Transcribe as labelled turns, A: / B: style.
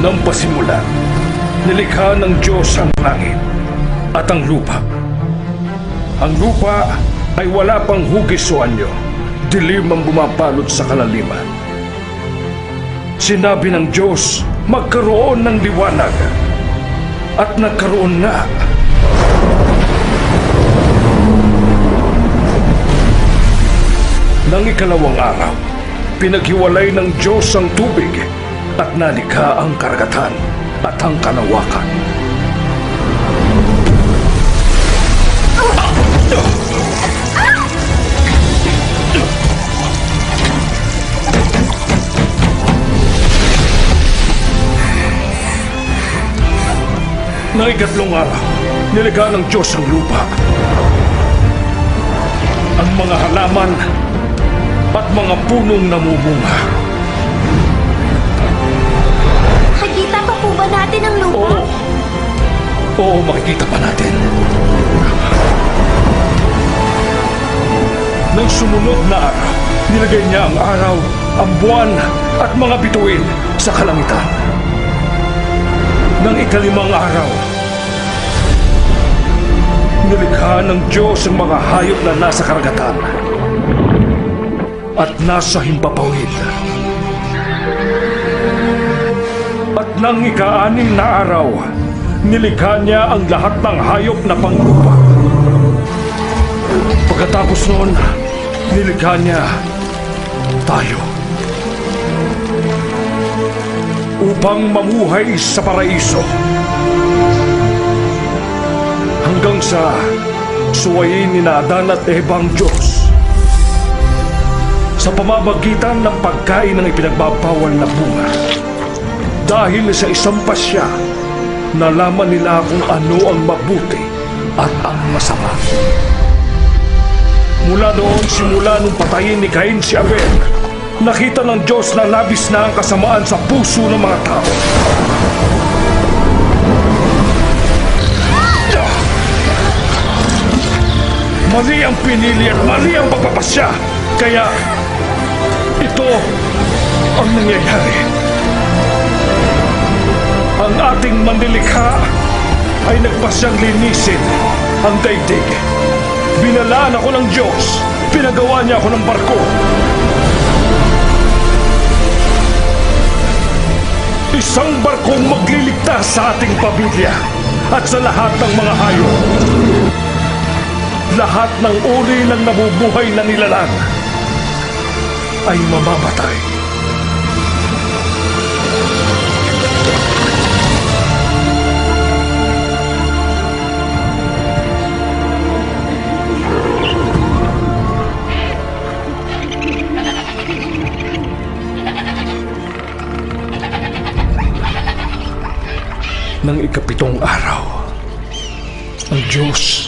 A: Nang pasimula, nilikha ng Diyos ang langit at ang lupa. Ang lupa ay wala pang hugis o anyo, dilim ang bumapalot sa kalaliman. Sinabi ng Diyos, magkaroon ng liwanag, at nagkaroon nga. Nang ikalawang araw, pinaghiwalay ng Diyos ang tubig at nalikha ang karagatan at ang kalawakan. Nang ikatlong araw, nilikha ng Diyos ang lupa, ang mga halaman at mga punong namumunga.
B: Nakikita pa po ba natin ang lupa?
A: Oo, makikita pa natin. Nang sumunod na araw, nilagay niya ang araw, ang buwan at mga bituin sa kalangitan. Nang ikalimang araw, nilikha ng Diyos ang mga hayop na nasa karagatan at nasa himpapawid. At nang ika-anim na araw, nilikha niya ang lahat ng hayop na panglupa. Pagkatapos noon, nilikha niya tayo upang mamuhay sa paraiso hanggang sa suwayin ni Adan at Eva ang Diyos sa pamamagitan ng pagkain ng ipinagbabawal na bunga. Dahil sa isang pasya, nalaman nila kung ano ang mabuti at ang masama. Mula noon, simula nung patayin ni Cain si Abel, nakita ng Diyos na labis na ang kasamaan sa puso ng mga tao. Mali ang pinili at mali ang pagpapasya. Kaya ito ang nangyayari. Ang ating manlilikha ay nagpasyang linisin ang daigdig. Binalaan ako ng Diyos. Pinagawa niya ako ng barko. Isang barkong magliligtas sa ating pamilya at sa lahat ng mga hayop. Lahat ng uri ng nabubuhay na nilalang ay mamamatay. Nang ikapitong araw, ang Diyos